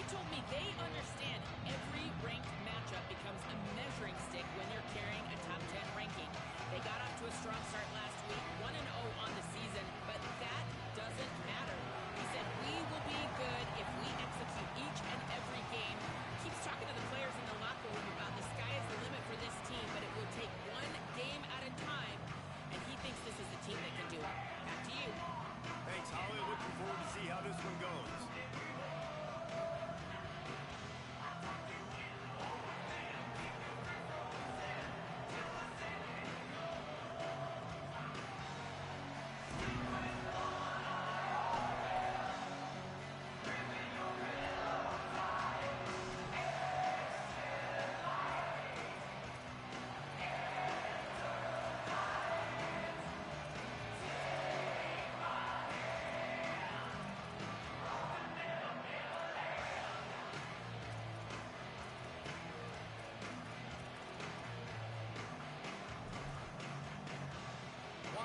told me they understand every ranked matchup becomes a measuring stick when you're carrying a top 10 ranking. They got off to a strong start last week, 1-0 on the season, but that doesn't matter. He said, we will be good if we execute each and every game. Keeps talking to the players in the locker room about the sky is the limit for this team, but it will take one game at a time, and he thinks this is the team that can do it. Back to you. Thanks, Holly. Looking forward to see how this one goes.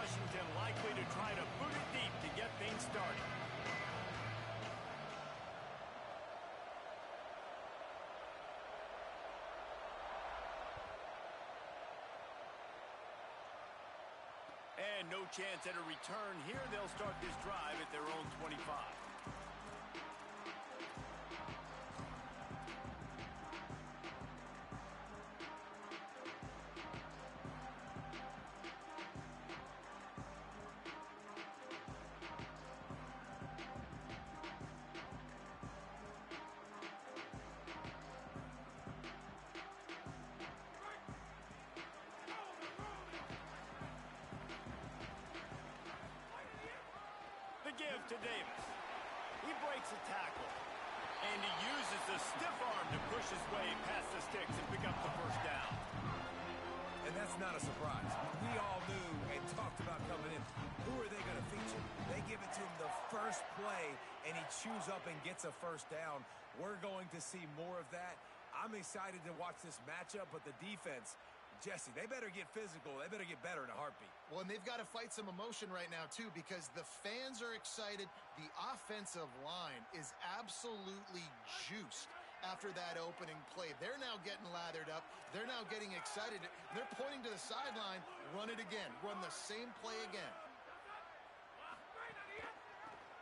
Washington likely to try to boot it deep to get things started. And no chance at a return here. They'll start this drive at their own 25. Give to Davis. He breaks a tackle. And he uses the stiff arm to push his way past the sticks and pick up the first down. And that's not a surprise. We all knew and talked about coming in. Who are they going to feature? They give it to him the first play, and he chews up and gets a first down. We're going to see more of that. I'm excited to watch this matchup, but the defense, Jesse, they better get physical. They better get better in a heartbeat. Well, and they've got to fight some emotion right now, too, because the fans are excited. The offensive line is absolutely juiced after that opening play. They're now getting lathered up. They're now getting excited. They're pointing to the sideline. Run it again. Run the same play again.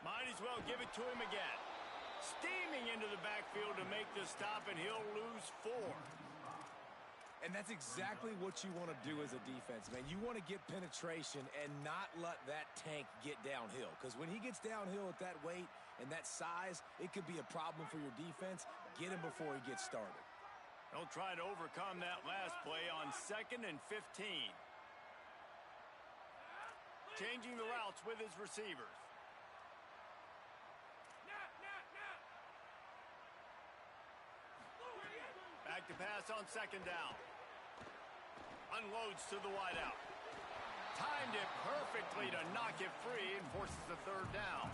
Might as well give it to him again. Steaming into the backfield to make the stop, and he'll lose 4. And that's exactly what you want to do as a defense, man. You want to get penetration and not let that tank get downhill. Because when he gets downhill at that weight and that size, it could be a problem for your defense. Get him before he gets started. They'll try to overcome that last play on 2nd and 15. Changing the routes with his receivers. Back to pass on 2nd down. Unloads to the wideout. Timed it perfectly to knock it free and forces the 3rd down.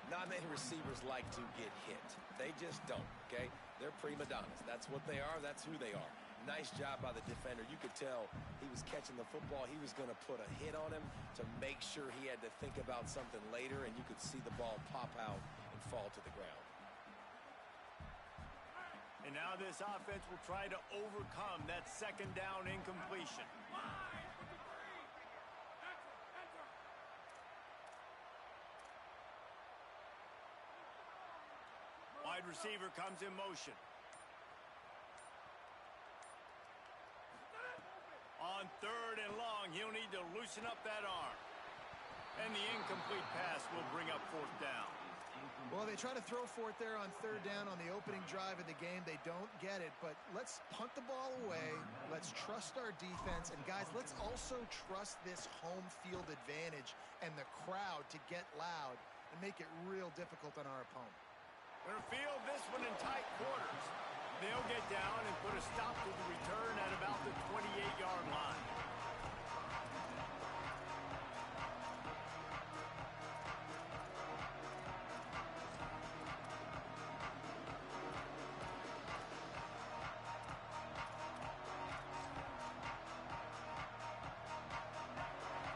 Not many receivers like to get hit. They just don't, okay? They're prima donnas. That's what they are. That's who they are. Nice job by the defender. You could tell he was catching the football. He was going to put a hit on him to make sure he had to think about something later, and you could see the ball pop out and fall to the ground. And now this offense will try to overcome that 2nd down incompletion. Wide receiver comes in motion. On 3rd and long, he'll need to loosen up that arm. And the incomplete pass will bring up 4th down. Well, they try to throw for it there on 3rd down on the opening drive of the game. They don't get it, but let's punt the ball away. Let's trust our defense. And, guys, let's also trust this home field advantage and the crowd to get loud and make it real difficult on our opponent. They'll field this one in tight quarters. They'll get down and put a stop to the return at about the 28-yard line.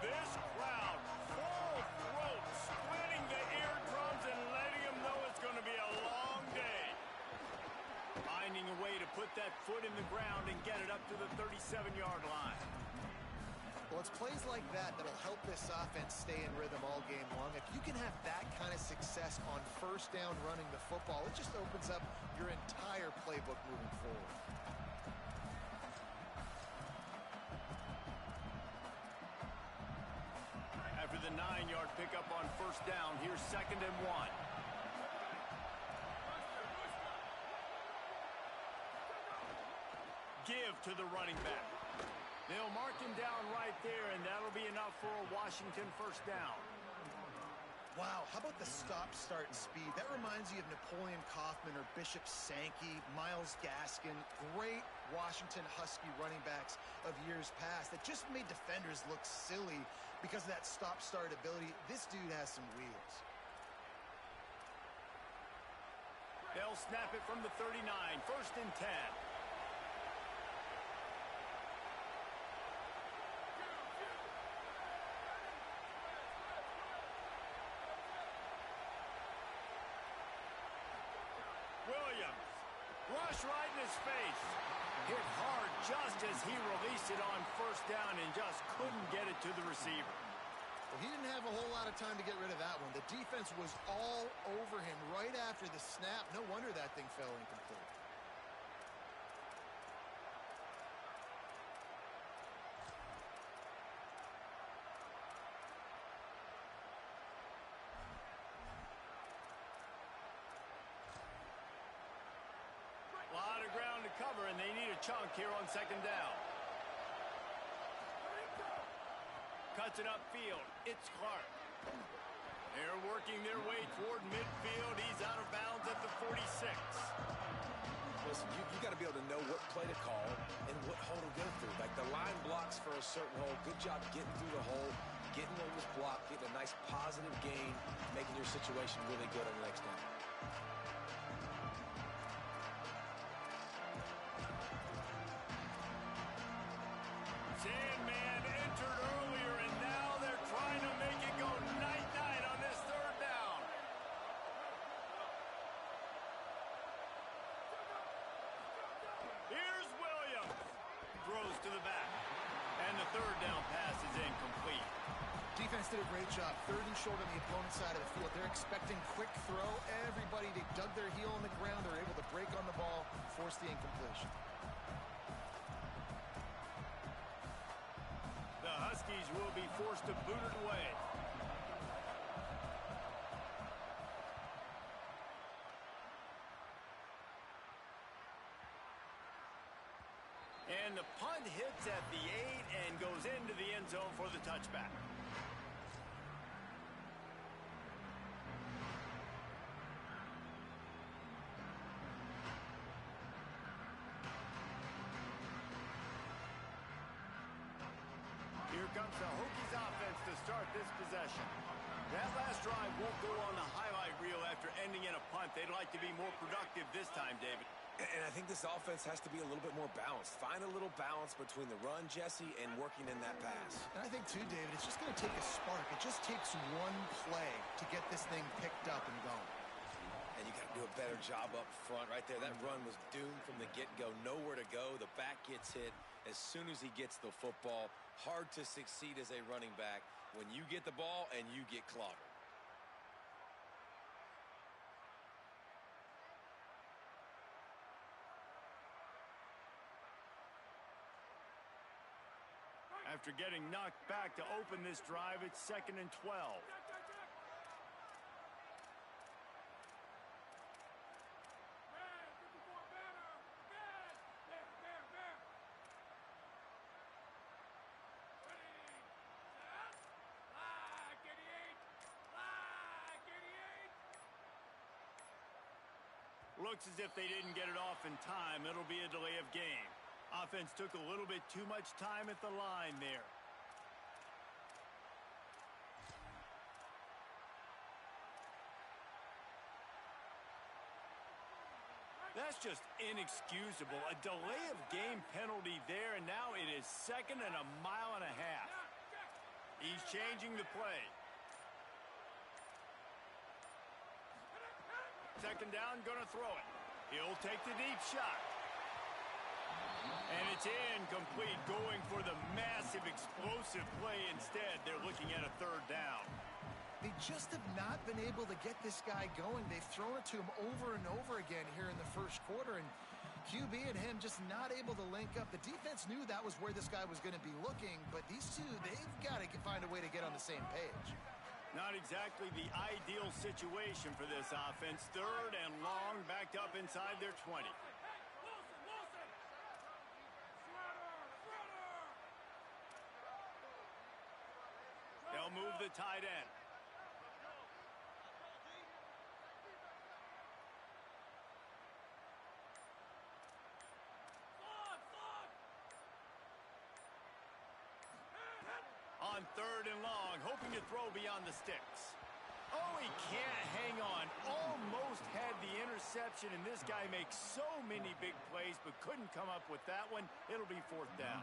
This crowd, full throat, splitting the eardrums and letting them know it's going to be a long day. foot in the ground and get it up to the 37-yard line. Well, it's plays like that that'll help this offense stay in rhythm all game long. If you can have that kind of success on first down running the football, it just opens up your entire playbook moving forward. After the 9-yard pickup on first down, here's 2nd and 1. Give to the running back. They'll mark him down right there, and that'll be enough for a Washington first down. Wow, how about the stop-start speed? That reminds you of Napoleon Kaufman or Bishop Sankey, Myles Gaskin, great Washington Husky running backs of years past that just made defenders look silly because of that stop-start ability. This dude has some wheels. They'll snap it from the 39, 1st and 10. Williams, rush right in his face. Hit hard just as he released it on first down and just couldn't get it to the receiver. Well, he didn't have a whole lot of time to get rid of that one. The defense was all over him right after the snap. No wonder that thing fell incomplete. A lot of ground to cover, and they need a chunk here on 2nd down. Cuts it upfield. It's Clark. They're working their way toward midfield. He's out of bounds at the 46. Listen, you got to be able to know what play to call and what hole to go through. Like the line blocks for a certain hole. Good job getting through the hole, getting what was blocked, getting a nice positive gain, making your situation really good on the next down. Sandman entered earlier, and now they're trying to make it go night-night on this 3rd down. Here's Williams. Throws to the back. And the 3rd down pass is incomplete. Defense did a great job. 3rd and short on the opponent's side of the field. They're expecting quick throw. Everybody, they dug their heel on the ground. They're able to break on the ball, force the incompletion. The Huskies will be forced to boot it away. And the punt hits at the 8 and goes into the end zone for the touchback. Here comes the Hokies offense to start this possession. That last drive won't go on the highlight reel after ending in a punt. They'd like to be more productive this time, David. And I think this offense has to be a little bit more balanced. Find a little balance between the run, Jesse, and working in that pass. And I think, too, David, it's just going to take a spark. It just takes one play to get this thing picked up and going. And you got to do a better job up front right there. That run was doomed from the get-go. Nowhere to go. The back gets hit as soon as he gets the football. Hard to succeed as a running back when you get the ball and you get clobbered. After getting knocked back to open this drive, it's 2nd and 12. Looks as if they didn't get it off in time. It'll be a delay of game. Offense took a little bit too much time at the line there. That's just inexcusable. A delay of game penalty there, and now it is 2nd and a mile and a half. He's changing the play. 2nd down, gonna throw it. He'll take the deep shot. And it's incomplete, going for the massive explosive play instead. They're looking at a third down. They just have not been able to get this guy going. They've thrown it to him over and over again here in the first quarter, and QB and him just not able to link up. The defense knew that was where this guy was going to be looking, but these two, they've got to find a way to get on the same page. Not exactly the ideal situation for this offense. Third and long, backed up inside their 20. They'll move the tight end. On third and long, hoping to throw beyond the sticks. Oh, he can't hang on. Almost had the interception, and this guy makes so many big plays, but couldn't come up with that one. It'll be fourth down.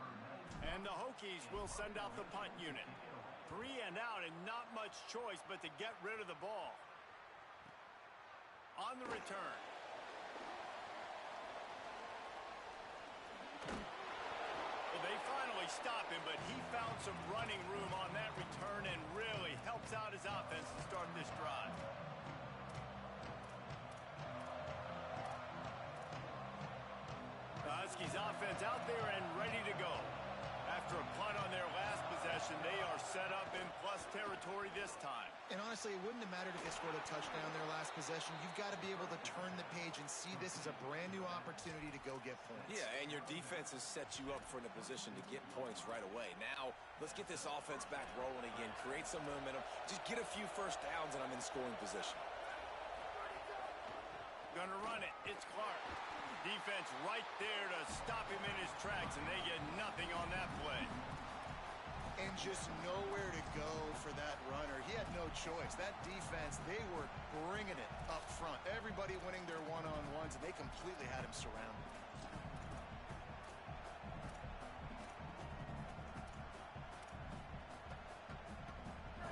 And the Hokies will send out the punt unit. 3 and out, and not much choice but to get rid of the ball. On the return. Well, they finally stop him, but he found some running room on that return and really helps out his offense to start this drive. The Huskies offense out there and ready to go. After a punt on their last possession, they are set up in plus territory this time. And honestly, it wouldn't have mattered if they scored a touchdown their last possession. You've got to be able to turn the page and see this as a brand new opportunity to go get points. Yeah, and your defense has set you up for a position to get points right away. Now, let's get this offense back rolling again, create some momentum, just get a few first downs, and I'm in scoring position. Gonna run it. It's Clark. Defense right there to stop him in his tracks, and they get nothing on that play. And just nowhere to go for that runner. He had no choice. That defense, they were bringing it up front. Everybody winning their one-on-ones, and they completely had him surrounded.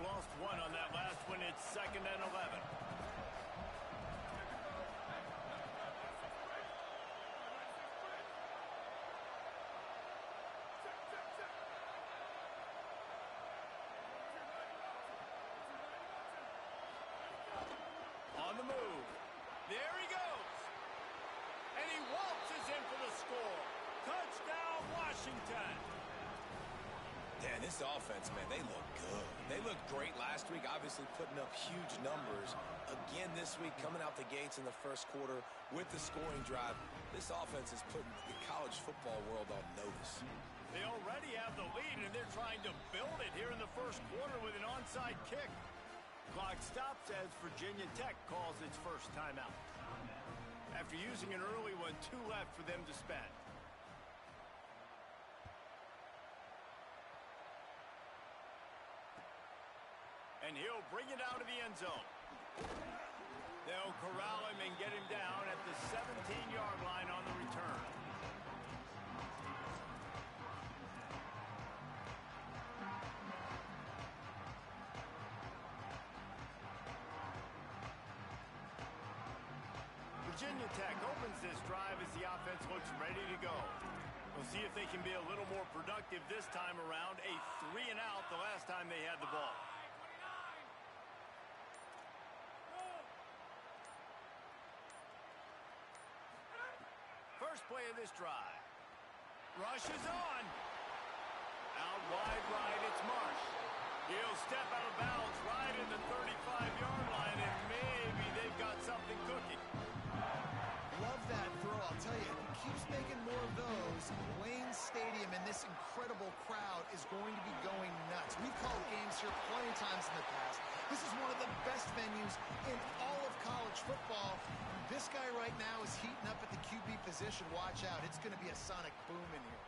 Lost one on that last one. It's 2nd and 11. On the move. There he goes. And he waltzes in for the score. Touchdown, Washington. Yeah, this offense, man, they look good. They looked great last week, obviously putting up huge numbers. Again this week, coming out the gates in the first quarter with the scoring drive. This offense is putting the college football world on notice. They already have the lead, and they're trying to build it here in the first quarter with an onside kick. Clock stops as Virginia Tech calls its first timeout. After using an early one, 2 left for them to spend. And he'll bring it out of the end zone. They'll corral him and get him down at the 17-yard line on the return. Virginia Tech opens this drive as the offense looks ready to go. We'll see if they can be a little more productive this time around. A 3 and out the last time they had the ball. First play of this drive. Rush is on. Out wide right, it's Marsh. He'll step out of bounds right in the 35-yard line, and maybe they've got something cooking. Love that throw. I'll tell you, if he keeps making more of those, Wayne Stadium and this incredible crowd is going to be going nuts. We've called games here plenty of times in the past. This is one of the best venues in all of college football. This guy right now is heating up at the QB position. Watch out. It's going to be a sonic boom in here.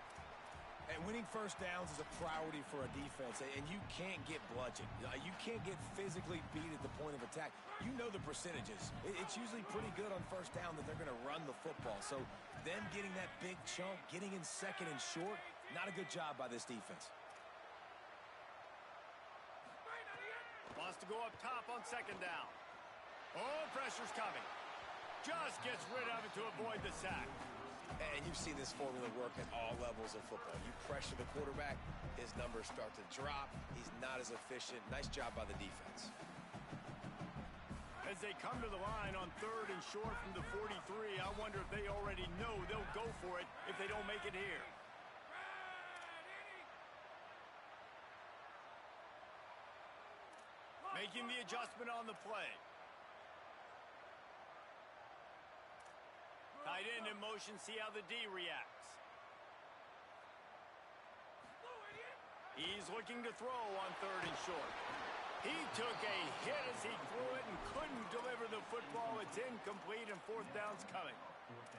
And winning first downs is a priority for a defense, and you can't get bludgeoned. You can't get physically beat at the point of attack. You know the percentages. It's usually pretty good on first down that they're going to run the football. So them getting that big chunk, getting in second and short, not a good job by this defense. Wants to go up top on 2nd down. Oh, pressure's coming. Just gets rid of it to avoid the sack. And you've seen this formula work at all levels of football. You pressure the quarterback, his numbers start to drop. He's not as efficient. Nice job by the defense. As they come to the line on 3rd and short from the 43, I wonder if they already know they'll go for it if they don't make it here. Making the adjustment on the play. Tight end in motion, see how the D reacts. He's looking to throw on 3rd and short. He took a hit as he threw it and couldn't deliver the football. It's incomplete and 4th down's coming.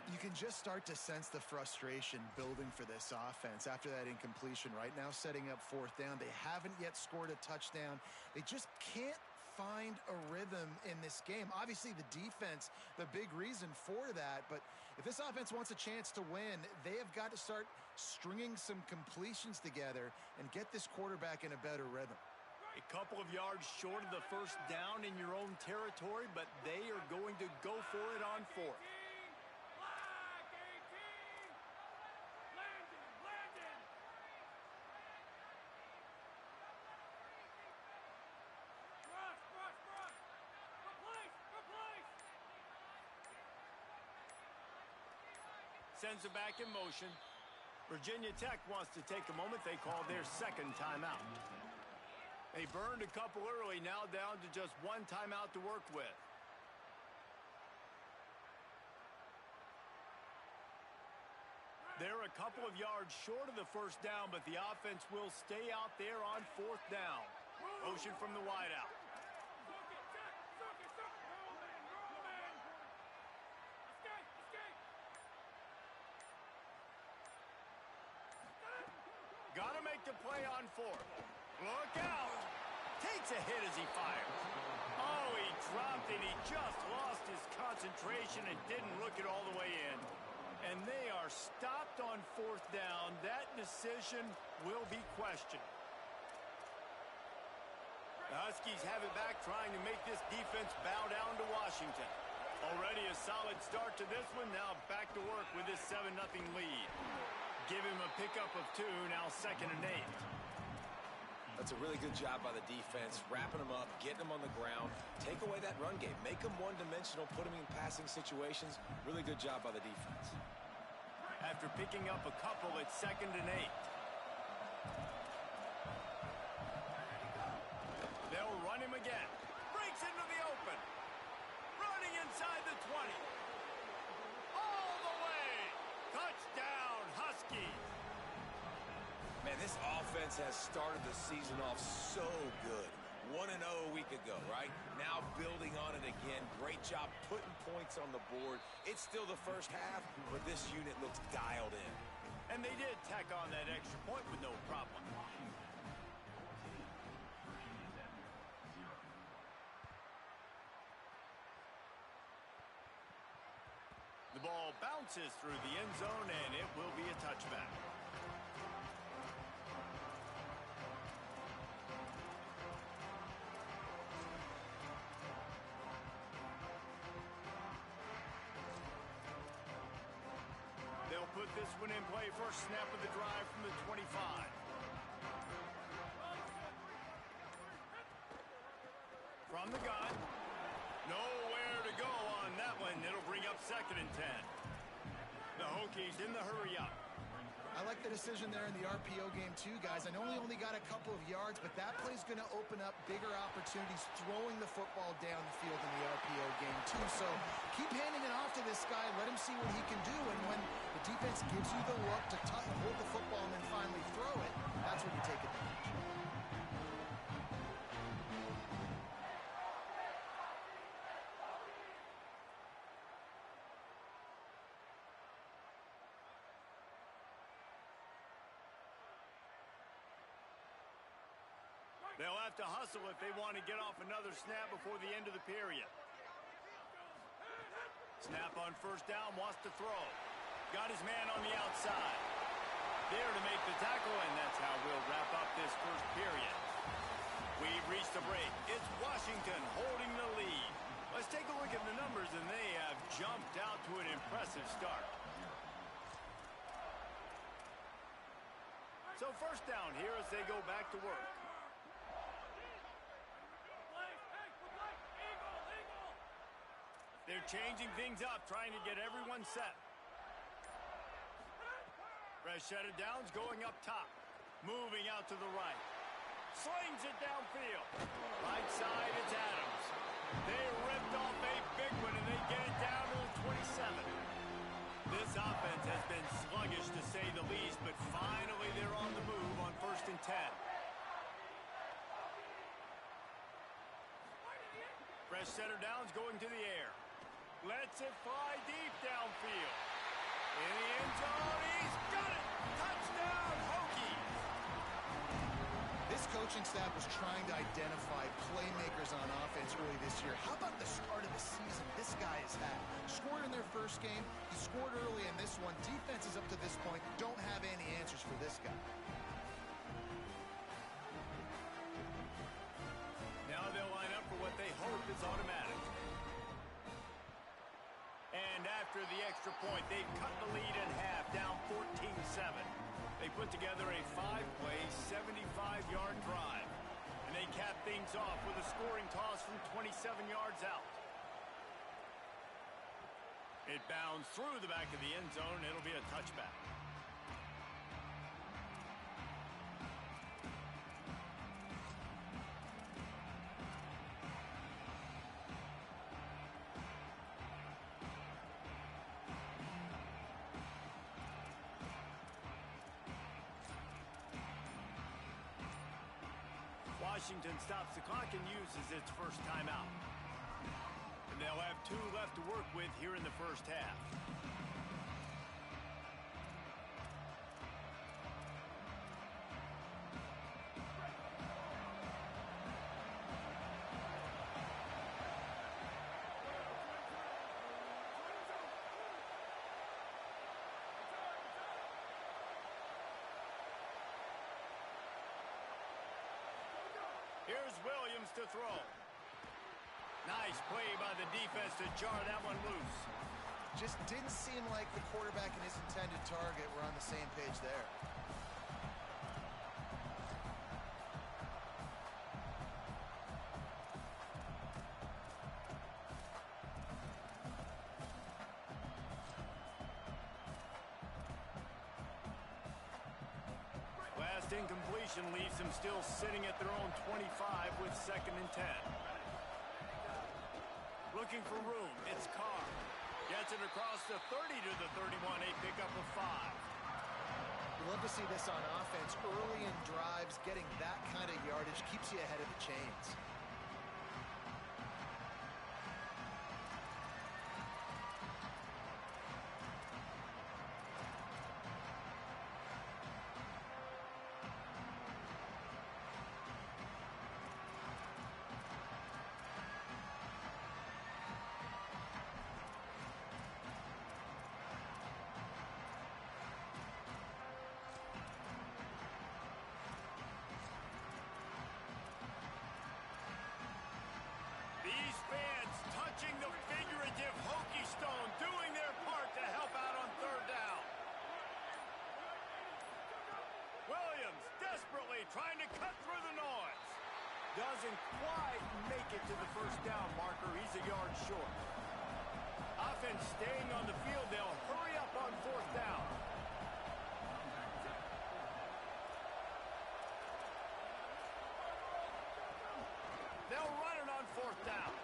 You can just start to sense the frustration building for this offense after that incompletion. Right now setting up 4th down. They haven't yet scored a touchdown. They just can't find a rhythm in this game. Obviously the defense, the big reason for that, but if this offense wants a chance to win, they have got to start stringing some completions together and get this quarterback in a better rhythm. A couple of yards short of the 1st down in your own territory, but they are going to go for it on 4th. Sends it back in motion. Virginia Tech wants to take a moment. They call their 2nd timeout. They burned a couple early, now down to just 1 timeout to work with. They're a couple of yards short of the 1st down, but the offense will stay out there on 4th down. Motion from the wideout. Got to make the play on 4th. Look out! Takes a hit as he fires. Oh, he dropped it. He just lost his concentration and didn't look it all the way in. And they are stopped on 4th down. That decision will be questioned. The Huskies have it back, trying to make this defense bow down to Washington. Already a solid start to this one. Now back to work with this 7-0 lead. Give him a pickup of 2, now 2nd and 8. That's a really good job by the defense, wrapping them up, getting them on the ground. Take away that run game. Make them one-dimensional, put them in passing situations. Really good job by the defense. After picking up a couple, it's 2nd and 8. They'll run him again. Breaks into the open. Running inside the 20. All the way. Touchdown, Huskies. Man, this offense has started the season off so good. 1-0 a week ago, right? Now building on it again. Great job putting points on the board. It's still the 1st half, but this unit looks dialed in. And they did tack on that extra point with no problem. The ball bounces through the end zone, and it will be a touchback. They'll put this one in play. First snap of the drive from the 25. From the gun. Nowhere to go on that one. It'll bring up 2nd and 10. The Hokies in the hurry up. I like the decision there in the RPO game too, guys. I know he only got a couple of yards, but that play's going to open up bigger opportunities throwing the football down the field in the RPO game too. So keep handing it off to this guy. Let him see what he can do. And when the defense gives you the look to hold the football and then finally throw it, that's when you take advantage. They'll have to hustle if they want to get off another snap before the end of the period. Snap on 1st down, wants to throw. Got his man on the outside. There to make the tackle, and that's how we'll wrap up this 1st period. We've reached the break. It's Washington holding the lead. Let's take a look at the numbers, and they have jumped out to an impressive start. So first down here as they go back to work. They're changing things up, trying to get everyone set. Fresh set of downs going up top. Moving out to the right. Slings it downfield. Right side, it's Adams. They ripped off a big one, and they get it down to the 27. This offense has been sluggish, to say the least, but finally they're on the move on 1st and 10. Fresh center downs going to the air. Lets it fly deep downfield. In the end zone, he's got it! Touchdown, Hokies! This coaching staff was trying to identify playmakers on offense early this year. How about the start of the season this guy has had? Scored in their first game. He scored early in this one. Defenses up to this point don't have any answers for this guy. Now they'll line up for what they hope is automatic. And after the extra point, they've cut the lead in half, down 14-7. They put together a 5-play, 75-yard drive. And they cap things off with a scoring toss from 27 yards out. It bounds through the back of the end zone. It'll be a touchback. Washington stops the clock and uses its first timeout. And they'll have 2 left to work with here in the first half. Here's Williams to throw. Nice play by the defense to jar that one loose. Just didn't seem like the quarterback and his intended target were on the same page there. Last incompletion leaves them still sitting at their own 25 with 2nd and 10. Looking for room, it's Carr. Gets it across the 30 to the 31, a pickup of 5. We love to see this on offense. Early in drives, getting that kind of yardage keeps you ahead of the chains. These fans touching the figurative Hokie stone, doing their part to help out on 3rd down. Williams desperately trying to cut through the noise. Doesn't quite make it to the first down marker. He's a yard short. Offense staying on the field. They'll hurry up on 4th down. They'll run it on 4th down.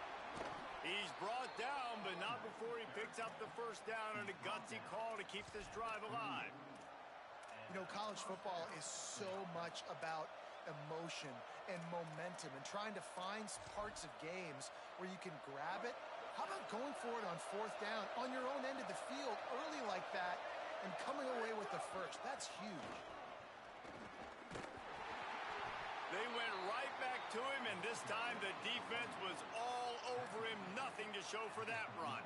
He's brought down, but not before he picks up the first down and a gutsy call to keep this drive alive. You know, college football is so much about emotion and momentum and trying to find parts of games where you can grab it. How about going for it on 4th down on your own end of the field early like that and coming away with the first? That's huge. They went right back to him, and this time the defense was all over him. Nothing to show for that run.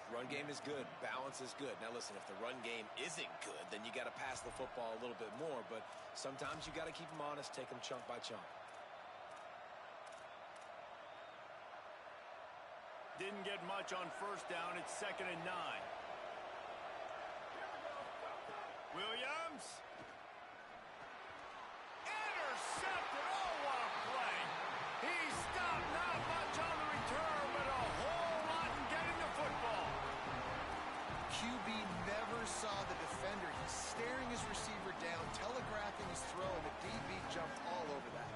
Run game is good. Balance is good. Now, listen, if the run game isn't good, then you got to pass the football a little bit more. But sometimes you got to keep them honest, take them chunk by chunk. Didn't get much on 1st down. It's 2nd and 9. Williams. saw the defender. He's staring his receiver down, telegraphing his throw, and the DB jumped all over that.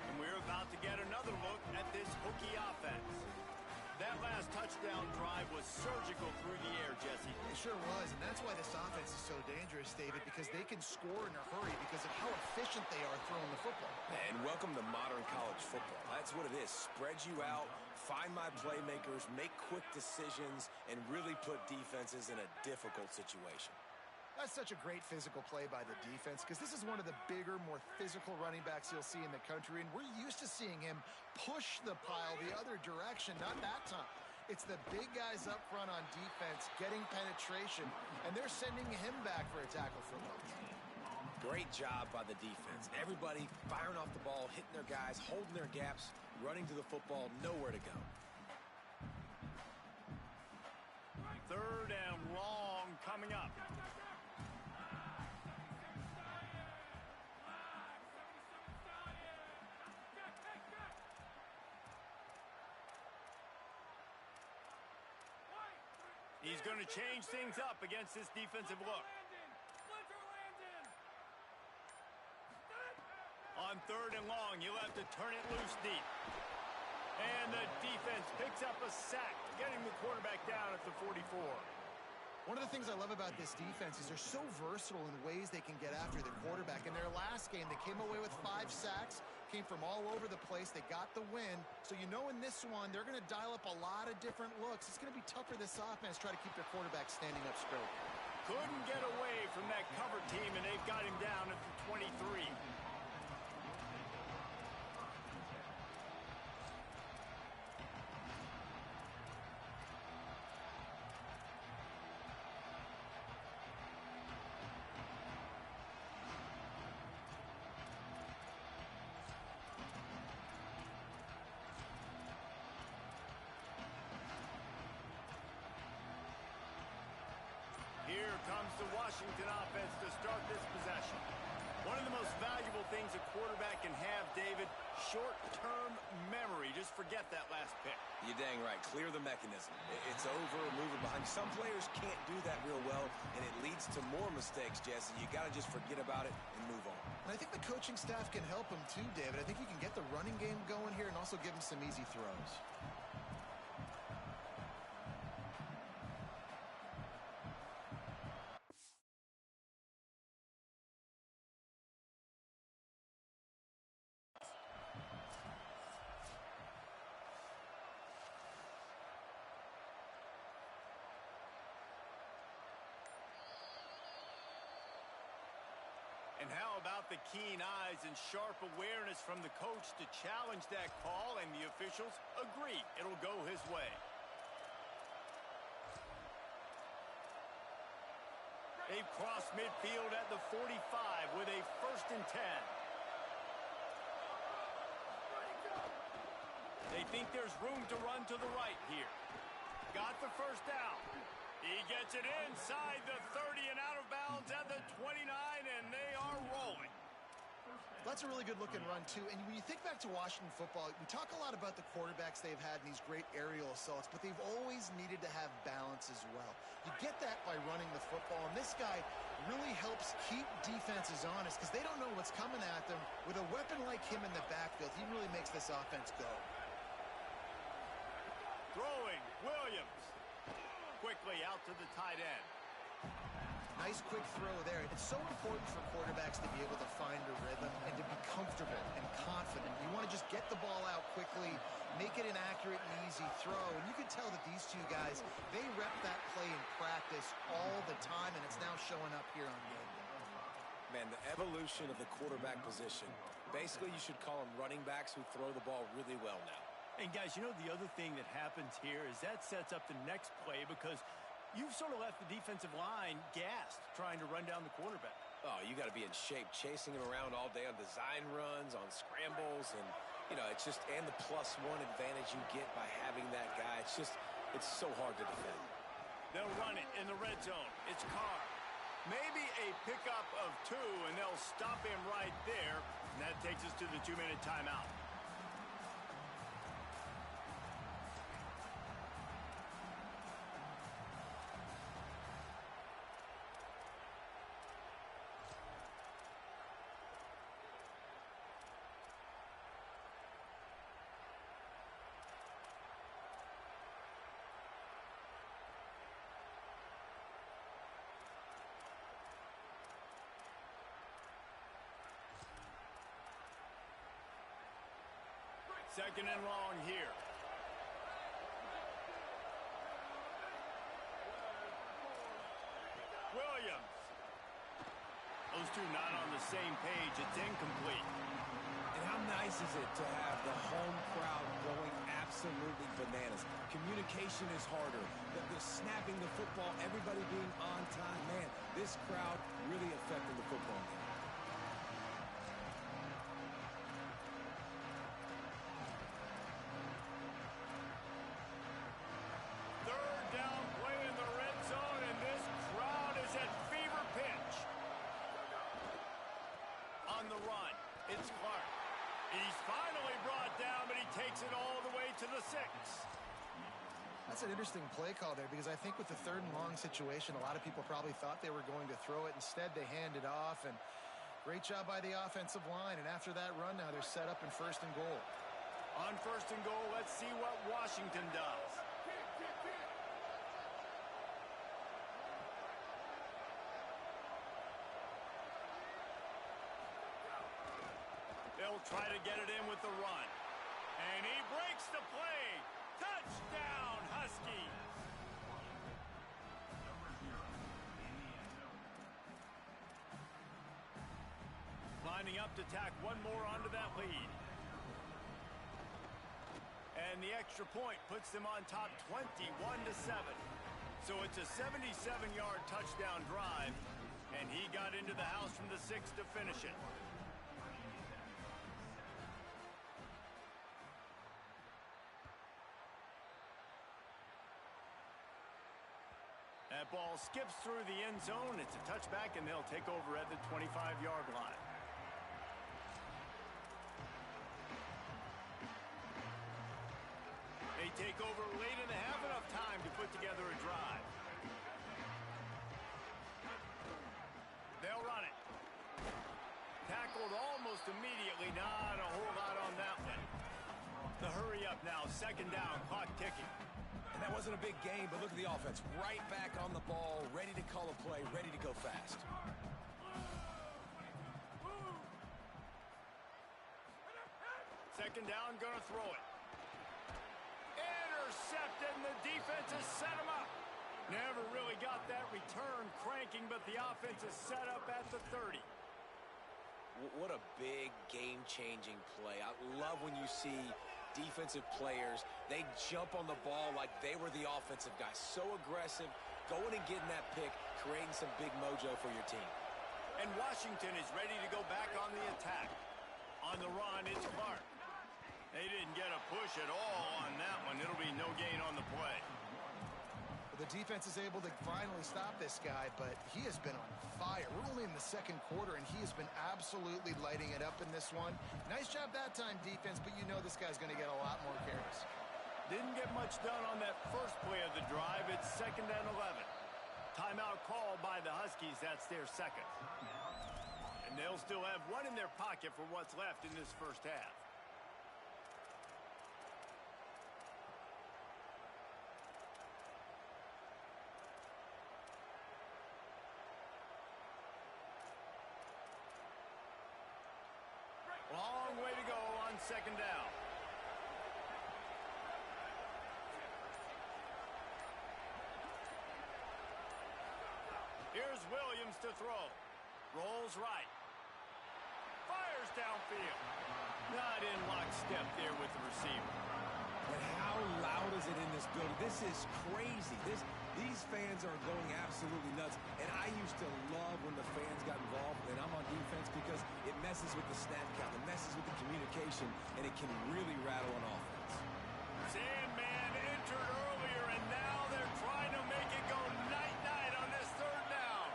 And we're about to get another look at this Hokie offense. That last touchdown drive was surgical through the air, Jesse. It sure was, and that's why this offense is so dangerous, David, because they can score in a hurry because of how efficient they are throwing the football. And welcome to modern college football. That's what it is. Spread you out, find my playmakers, make quick decisions, and really put defenses in a difficult situation. That's such a great physical play by the defense because this is one of the bigger, more physical running backs you'll see in the country, and we're used to seeing him push the pile the other direction. Not that time. It's the big guys up front on defense getting penetration, and they're sending him back for a tackle for loss. Great job by the defense. Everybody firing off the ball, hitting their guys, holding their gaps, running to the football, nowhere to go. Third and long coming up. He's going to change things up against this defensive look. On third and long, you'll have to turn it loose deep. And the defense picks up a sack, getting the quarterback down at the 44. One of the things I love about this defense is they're so versatile in ways they can get after the quarterback. In their last game, they came away with 5 sacks, came from all over the place. They got the win. So you know in this one, they're going to dial up a lot of different looks. It's going to be tough for this offense to try to keep their quarterback standing up straight. Couldn't get away from that cover team, and they've got him down at the 23. Here comes the Washington offense to start this possession. One of the most valuable things a quarterback can have, David, short-term memory. Just forget that last pick. You're dang right. Clear the mechanism. It's over, move it behind. Some players can't do that real well, and it leads to more mistakes, Jesse. You got to just forget about it and move on. And I think the coaching staff can help him too, David. I think he can get the running game going here and also give him some easy throws. And how about the keen eyes and sharp awareness from the coach to challenge that call, and the officials agree it'll go his way. They've crossed midfield at the 45 with a 1st and 10. They think there's room to run to the right here. Got the first down. He gets it inside the 30 and out of bounds at the 29, and they are rolling. That's a really good-looking run, too. And when you think back to Washington football, we talk a lot about the quarterbacks they've had in these great aerial assaults, but they've always needed to have balance as well. You get that by running the football, and this guy really helps keep defenses honest because they don't know what's coming at them. With a weapon like him in the backfield, he really makes this offense go. Throwing, Williams. Quickly out to the tight end. Nice quick throw there. It's so important for quarterbacks to be able to find a rhythm and to be comfortable and confident. You want to just get the ball out quickly, make it an accurate and easy throw. And you can tell that these two guys, they rep that play in practice all the time, and it's now showing up here on game day. Man, the evolution of the quarterback position. Basically, you should call them running backs who throw the ball really well now. And guys, you know the other thing that happens here is that sets up the next play because you've sort of left the defensive line gassed trying to run down the quarterback. Oh, you got to be in shape, chasing him around all day on design runs, on scrambles, and, you know, it's just, and the +1 advantage you get by having that guy. It's so hard to defend. They'll run it in the red zone. It's Carr. Maybe a pickup of 2, and they'll stop him right there. And that takes us to the 2-minute timeout. Second and long here. Williams. Those two not on the same page. It's incomplete. And how nice is it to have the home crowd going absolutely bananas? Communication is harder. The snapping the football, everybody being on time. Man, this crowd really affecting the football game. Third down play in the red zone, and this crowd is at fever pitch. On the run, it's Clark. He's finally brought down, but he takes it all the way to the 6. That's an interesting play call there because I think with the third and long situation, a lot of people probably thought they were going to throw it. Instead, they hand it off, and great job by the offensive line. And after that run now, they're set up in first and goal. On first and goal, let's see what Washington does. They'll try to get it in with the run. And he breaks the play. Touchdown, Huskies. Lining up to tack one more onto that lead. And the extra point puts them on top 21-7. So it's a 77-yard touchdown drive, and he got into the house from the 6 to finish it. That ball skips through the end zone. It's a touchback, and they'll take over at the 25-yard line. They take over late and have enough time to put together a drive. They'll run it. Tackled almost immediately. Not a whole lot on that one. The hurry up now. Second down. Clock ticking. And that wasn't a big game, but look at the offense. Right back on the ball, ready to call a play, ready to go fast. Second down, gonna throw it. Intercepted, and the defense has set him up. Never really got that return cranking, but the offense is set up at the 30. What a big game-changing play. I love when you see defensive players, they jump on the ball like they were the offensive guys. So aggressive, going and getting that pick, creating some big mojo for your team. And Washington is ready to go back on the attack. On the run, it's Clark. They didn't get a push at all on that one. It'll be no gain on the play. The defense is able to finally stop this guy, but he has been on fire. We're only in the second quarter, and he has been absolutely lighting it up in this one. Nice job that time, defense, but you know this guy's going to get a lot more carries. Didn't get much done on that first play of the drive. It's second and 11. Timeout called by the Huskies. That's their second. And they'll still have one in their pocket for what's left in this first half. Long way to go on second down. Here's Williams to throw. Rolls right. Fires downfield. Not in lockstep there with the receiver. But how loud is it in this building? This is crazy. These fans are going absolutely nuts. And I used to love when the fans got involved, and I'm on defense, because it messes with the snap count. It messes with the communication, and it can really rattle an offense. Sandman entered earlier, and now they're trying to make it go night-night on this third down.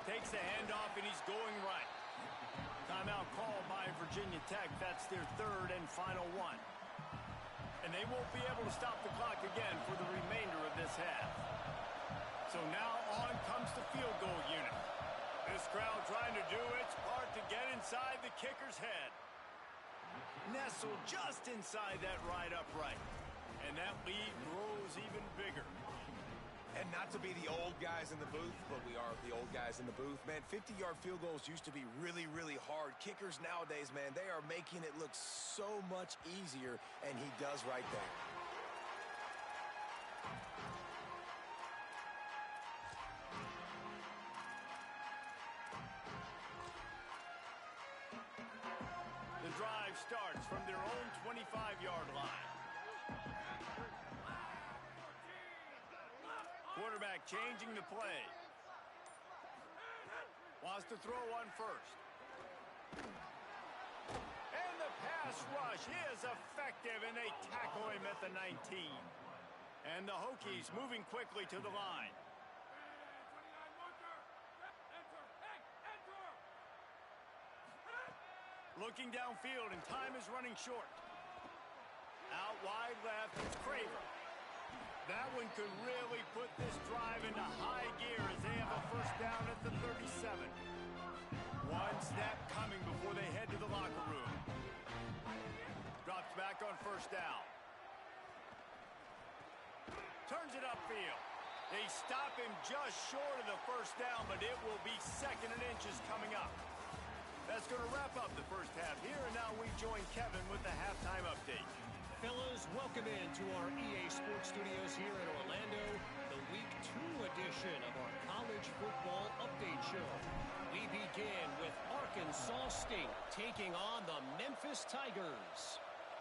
Takes the handoff, and he's going right. Timeout called by Virginia Tech. That's their third and final one. And they won't be able to stop the clock again for the remainder of this half. So now on comes the field goal unit. This crowd trying to do its part to get inside the kicker's head. Nestled just inside that right upright. And that lead grows even bigger. And not to be the old guys in the booth, but we are the old guys in the booth. Man, 50-yard field goals used to be really, really hard. Kickers nowadays, man, they are making it look so much easier, and he does right there. The drive starts from their own 25-yard line. Quarterback changing the play. Wants to throw on first. And the pass rush is effective, and they tackle him at the 19. And the Hokies moving quickly to the line. Looking downfield, and time is running short. Out wide left, it's Craver. That one could really put this drive into high gear as they have a first down at the 37. One snap coming before they head to the locker room. Drops back on first down. Turns it upfield. They stop him just short of the first down, but it will be second and inches coming up. That's going to wrap up the first half here, and now we join Kevin with the halftime update. Fellas, welcome into our EA Sports Studios here in Orlando, the Week 2 edition of our College Football Update Show. We begin with Arkansas State taking on the Memphis Tigers.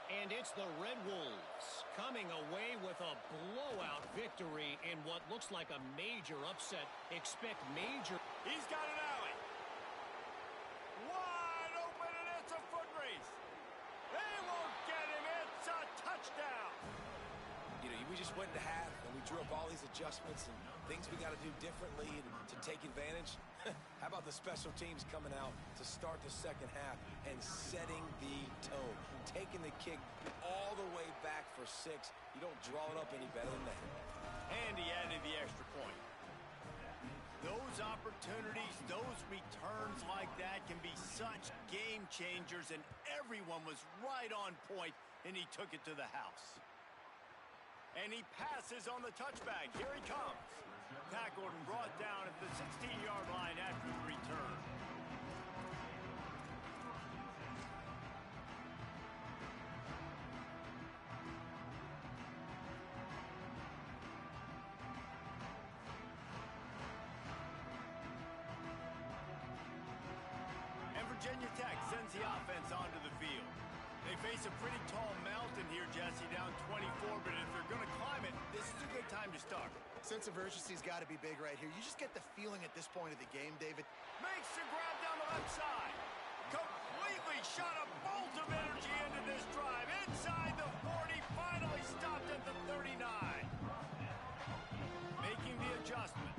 And it's the Red Wolves coming away with a blowout victory in what looks like a major upset. Expect major... He's got an alley. Wide open, and it's a foot race. They won't get him. It's a touchdown. You know, we just went to half, and we drew up all these adjustments and things we got to do differently to take advantage. How about the special teams coming out to start the second half and setting the tone? Taking the kick all the way back for 6. You don't draw it up any better than that. And he added the extra point. Those opportunities, those returns like that can be such game changers, and everyone was right on point, and he took it to the house. And he passes on the touchback. Here he comes. Tackled and brought down at the 16-yard line after the return. And Virginia Tech sends the offense onto the field. They face a pretty tall mountain here, Jesse, down 24, but if they're going to climb it, this is a good time to start. Sense of urgency's got to be big right here. You just get the feeling at this point of the game, David. Makes the grab down the left side. Completely shot a bolt of energy into this drive. Inside the 40, finally stopped at the 39. Making the adjustment.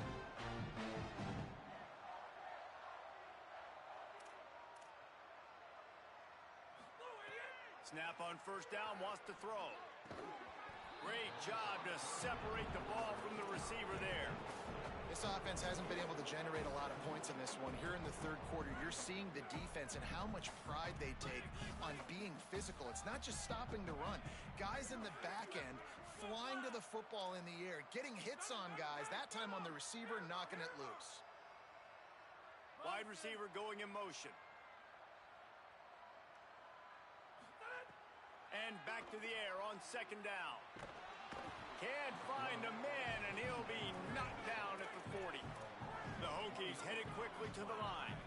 Snap on first down, wants to throw. Great job to separate the ball from the receiver there. This offense hasn't been able to generate a lot of points in this one. Here in the third quarter, you're seeing the defense and how much pride they take on being physical. It's not just stopping the run. Guys in the back end flying to the football in the air, getting hits on guys, that time on the receiver, knocking it loose. Wide receiver going in motion. And back to the air on second down. Can't find a man, and he'll be knocked down at the 40. The Hokies headed quickly to the line.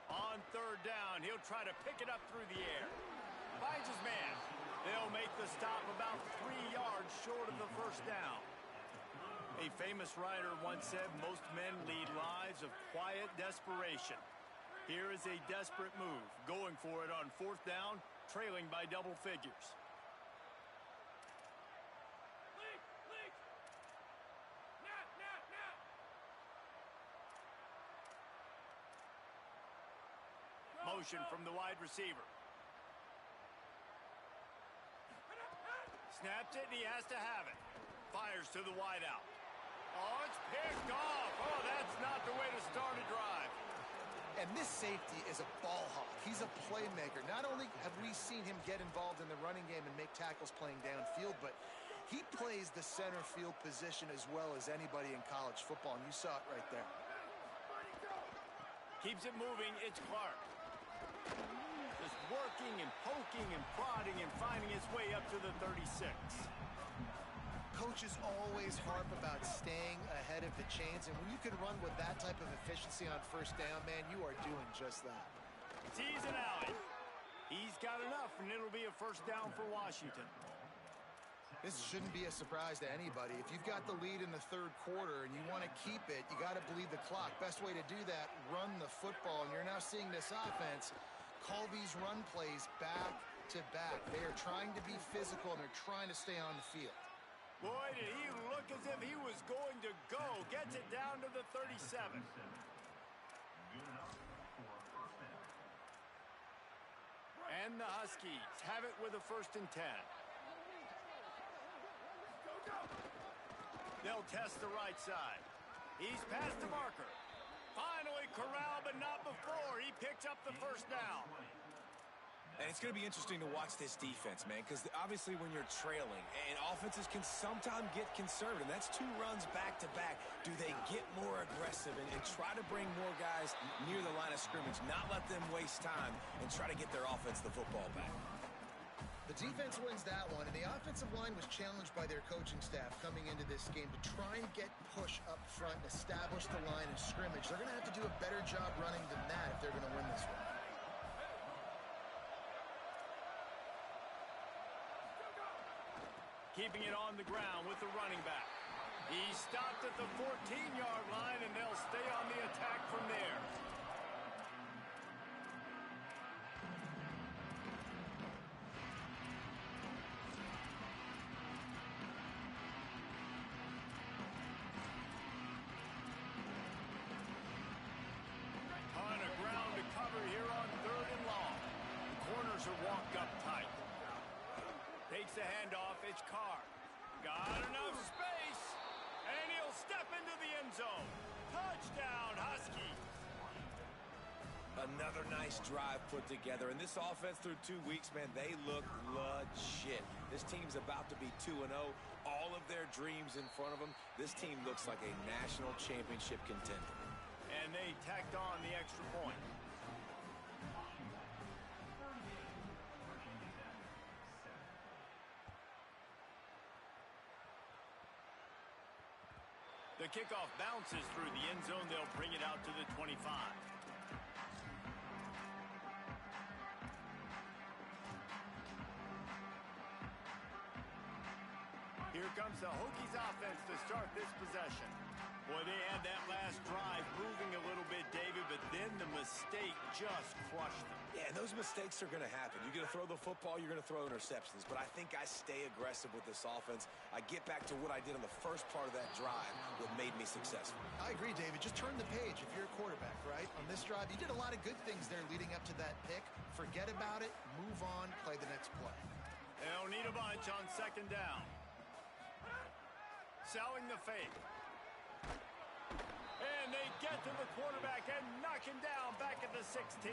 On third down, he'll try to pick it up through the air. Finds his man. They'll make the stop about 3 yards short of the first down. A famous writer once said most men lead lives of quiet desperation. Here is a desperate move, going for it on fourth down, trailing by double figures. Motion from the wide receiver. Snaps it, and he has to have it. Fires to the wideout. Oh, it's picked off. Oh, that's not the way to start a drive. And this safety is a ball hawk. He's a playmaker. Not only have we seen him get involved in the running game and make tackles playing downfield, but he plays the center field position as well as anybody in college football, and you saw it right there. Keeps it moving. It's Clark. Just working and poking and prodding and finding his way up to the 36. Coaches always harp about staying ahead of the chains, and when you can run with that type of efficiency on first down, man, you are doing just that. Sees an alley. He's got enough, and it'll be a first down for Washington. This shouldn't be a surprise to anybody. If you've got the lead in the third quarter and you want to keep it, you got to bleed the clock. Best way to do that, run the football. And you're now seeing this offense call these run plays back to back. They are trying to be physical, and they're trying to stay on the field. Boy, did he look as if he was going to go. Gets it down to the 37. And the Huskies have it with a 1st and 10. They'll test the right side. He's past the marker. Finally corralled, but not before. He picks up the first down. And it's going to be interesting to watch this defense, man, because obviously when you're trailing, and offenses can sometimes get conservative. That's 2 runs back-to-back. Do they get more aggressive and try to bring more guys near the line of scrimmage, not let them waste time, and try to get their offense the football back? The defense wins that one, and the offensive line was challenged by their coaching staff coming into this game to try and get push up front and establish the line of scrimmage. They're going to have to do a better job running than that if they're going to win this one. Keeping it on the ground with the running back. He stopped at the 14-yard line, and they'll stay on the attack from there. Ton of ground to cover here on 3rd and long. The corners are walked up tight. Takes the handoff. It's Carr. Got enough space. And he'll step into the end zone. Touchdown, Huskies. Another nice drive put together. And this offense through 2 weeks, man, they look legit. This team's about to be 2-0. All of their dreams in front of them. This team looks like a national championship contender. And they tacked on the extra point. The kickoff bounces through the end zone. They'll bring it out to the 25. Here comes the Hokies offense to start this possession. Boy, they had that last drive moving a little bit, David, but then the mistake just crushed them. Yeah, and those mistakes are going to happen. You're going to throw the football, you're going to throw interceptions. But I think I stay aggressive with this offense. I get back to what I did on the first part of that drive that made me successful. I agree, David. Just turn the page if you're a quarterback, right? On this drive, you did a lot of good things there leading up to that pick. Forget about it, move on, play the next play. They'll need a bunch on 2nd down. Selling the fake. And they get to the quarterback and knock him down back at the 16.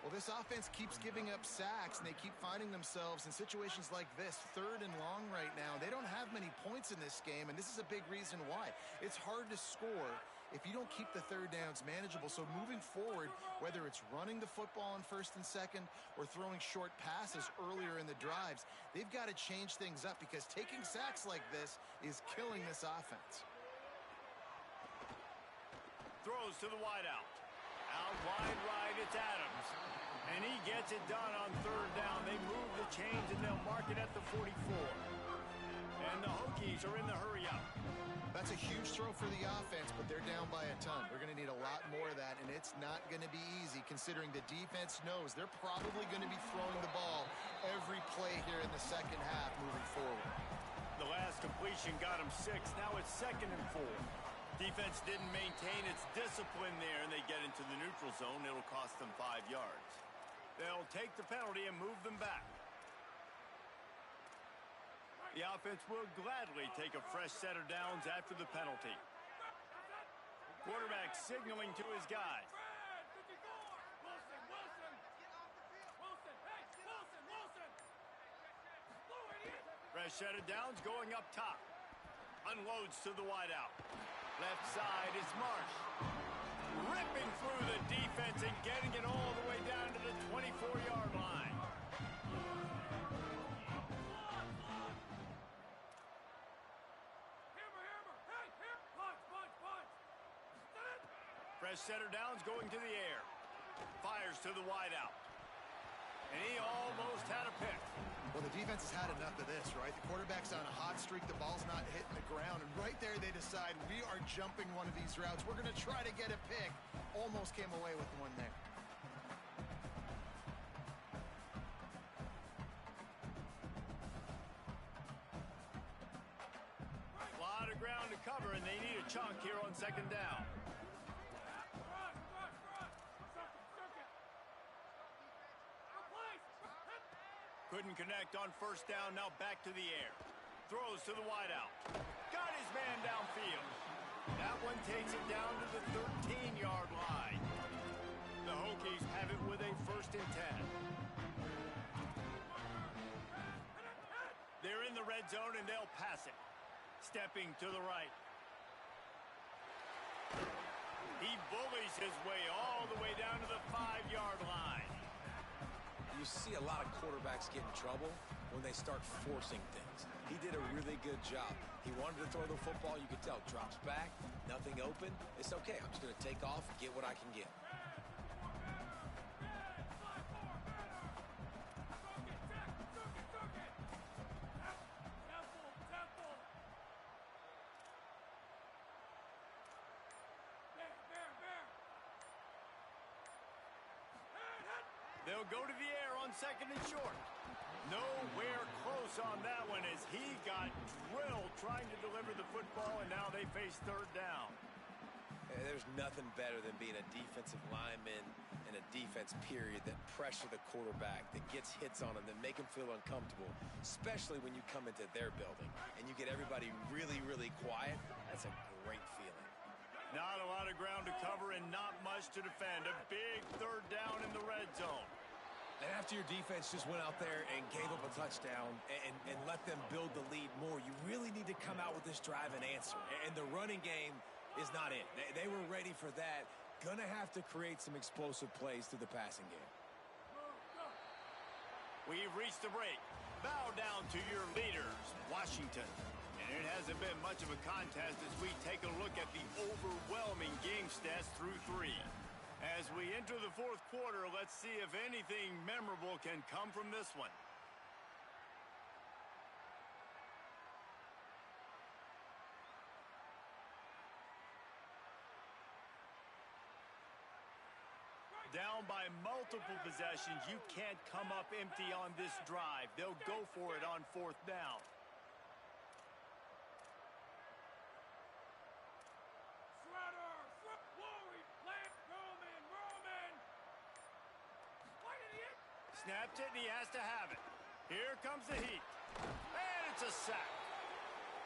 Well, this offense keeps giving up sacks, and they keep finding themselves in situations like this, 3rd and long right now. They don't have many points in this game, and this is a big reason why. It's hard to score if you don't keep the 3rd downs manageable. So moving forward, whether it's running the football on 1st and 2nd or throwing short passes earlier in the drives, they've got to change things up because taking sacks like this is killing this offense. Throws to the wideout. Out wide right, it's Adams. And he gets it done on 3rd down. They move the chains, and they'll mark it at the 44. And the Hokies are in the hurry up. That's a huge throw for the offense, but they're down by a ton. We're going to need a lot more of that, and it's not going to be easy considering the defense knows they're probably going to be throwing the ball every play here in the 2nd half moving forward. The last completion got him 6. Now it's 2nd and 4. Defense didn't maintain its discipline there, and they get into the neutral zone. It'll cost them 5 yards. They'll take the penalty and move them back. The offense will gladly take a fresh set of downs after the penalty. Quarterback signaling to his guy. Fresh set of downs going up top. Unloads to the wideout. Left side is Marsh. Ripping through the defense and getting it all the way down to the 24-yard line. Fresh setter downs going to the air. Fires to the wideout. And he almost had a pick. Well, the defense has had enough of this, right? The quarterback's on a hot streak. The ball's not hitting the ground. And right there, they decide, we are jumping one of these routes. We're going to try to get a pick. Almost came away with one there. A lot of ground to cover, and they need a chunk here on second down. Couldn't connect on first down, now back to the air. Throws to the wideout. Got his man downfield. That one takes it down to the 13-yard line. The Hokies have it with a 1st and 10. They're in the red zone and they'll pass it. Stepping to the right. He bullies his way all the way down to the 5-yard line. You see a lot of quarterbacks get in trouble when they start forcing things. He did a really good job. He wanted to throw the football. You could tell. Drops back, nothing open. It's okay. I'm just going to take off, get what I can get. They'll go to the air on 2nd and short. Nowhere close on that one as he got drilled trying to deliver the football, and now they face 3rd down. There's nothing better than being a defensive lineman and a defense period that pressure the quarterback, that gets hits on him, that make him feel uncomfortable, especially when you come into their building and you get everybody really, really quiet. That's a great feeling. Not a lot of ground to cover and not much to defend. A big 3rd down in the red zone. And after your defense just went out there and gave up a touchdown and let them build the lead more, you really need to come out with this drive and answer. And the running game is not it. They were ready for that. Gonna have to create some explosive plays through the passing game. We've reached the break. Bow down to your leaders, Washington. And it hasn't been much of a contest as we take a look at the overwhelming game stats through 3. As we enter the 4th quarter, let's see if anything memorable can come from this one. Down by multiple possessions, you can't come up empty on this drive. They'll go for it on 4th down. Snapped it, and he has to have it. Here comes the heat. And it's a sack.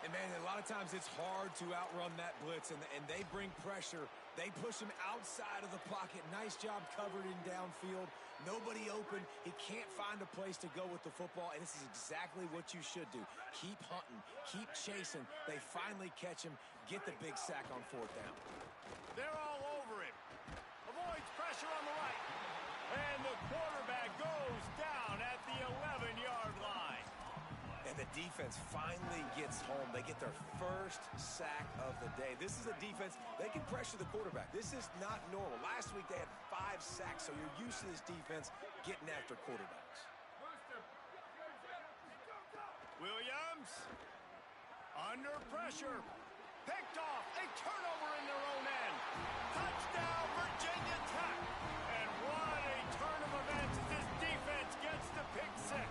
And, man, a lot of times it's hard to outrun that blitz, and they bring pressure. They push him outside of the pocket. Nice job covered in downfield. Nobody open. He can't find a place to go with the football, and this is exactly what you should do. Keep hunting. Keep chasing. They finally catch him. Get the big sack on 4th down. They're all over him. Avoids pressure on the right. And the quarterback goes down at the 11-yard line. And the defense finally gets home. They get their 1st sack of the day. This is a defense, they can pressure the quarterback. This is not normal. Last week they had 5 sacks, so you're used to this defense getting after quarterbacks. Williams, under pressure, picked off, a turnover in their own end. Touchdown, Virginia Tech. And what a turn of events as this defense gets the pick 6.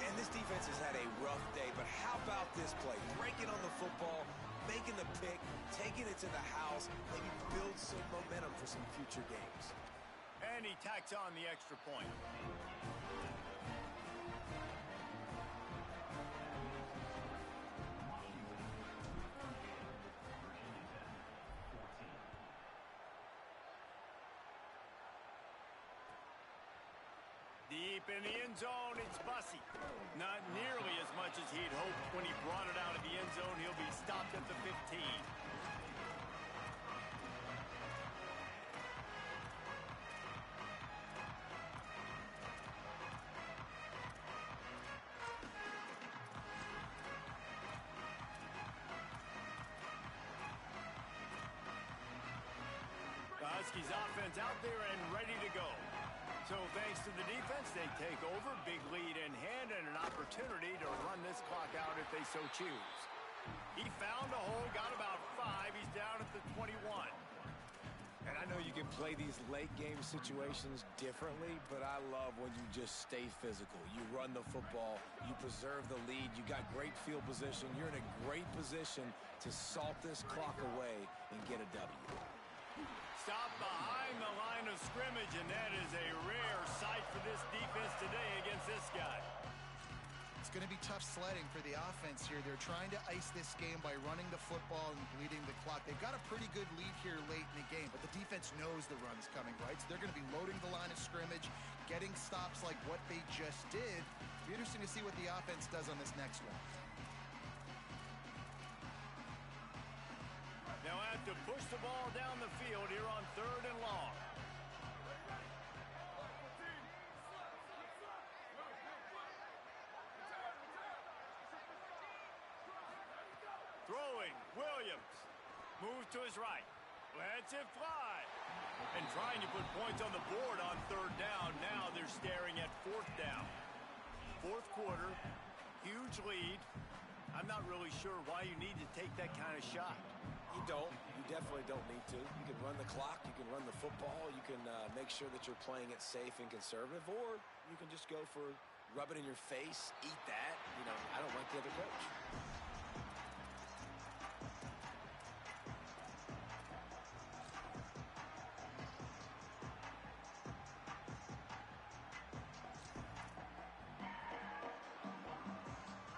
And this defense has had a rough day, but how about this play? Breaking on the football, making the pick, taking it to the house, maybe build some momentum for some future games. And he tacks on the extra point. deep in the end zone. It's Bussey. Not nearly as much as he'd hoped when he brought it out of the end zone. He'll be stopped at the 15. Husky's offense out there and ready to go. So thanks to the defense, they take over, big lead in hand, and an opportunity to run this clock out if they so choose. He found a hole, got about 5. He's down at the 21. And I know you can play these late game situations differently, but I love when you just stay physical. You run the football, you preserve the lead, you got great field position. You're in a great position to salt this clock away and get a W. Stop behind the line of scrimmage, and that is a rare sight for this defense today against this guy. It's going to be tough sledding for the offense here. They're trying to ice this game by running the football and bleeding the clock. They've got a pretty good lead here late in the game, but the defense knows the run's coming, right? So they're going to be loading the line of scrimmage, getting stops like what they just did. It'll be interesting to see what the offense does on this next one. Now have to push the ball down the field here on 3rd and long. Throwing, Williams. Moves to his right. Lets it fly. And trying to put points on the board on 3rd down. Now they're staring at 4th down. 4th quarter, huge lead. I'm not really sure why you need to take that kind of shot. You don't. You definitely don't need to. You can run the clock. You can run the football. You can make sure that you're playing it safe and conservative, or you can just go for rub it in your face, eat that. You know, I don't like the other coach.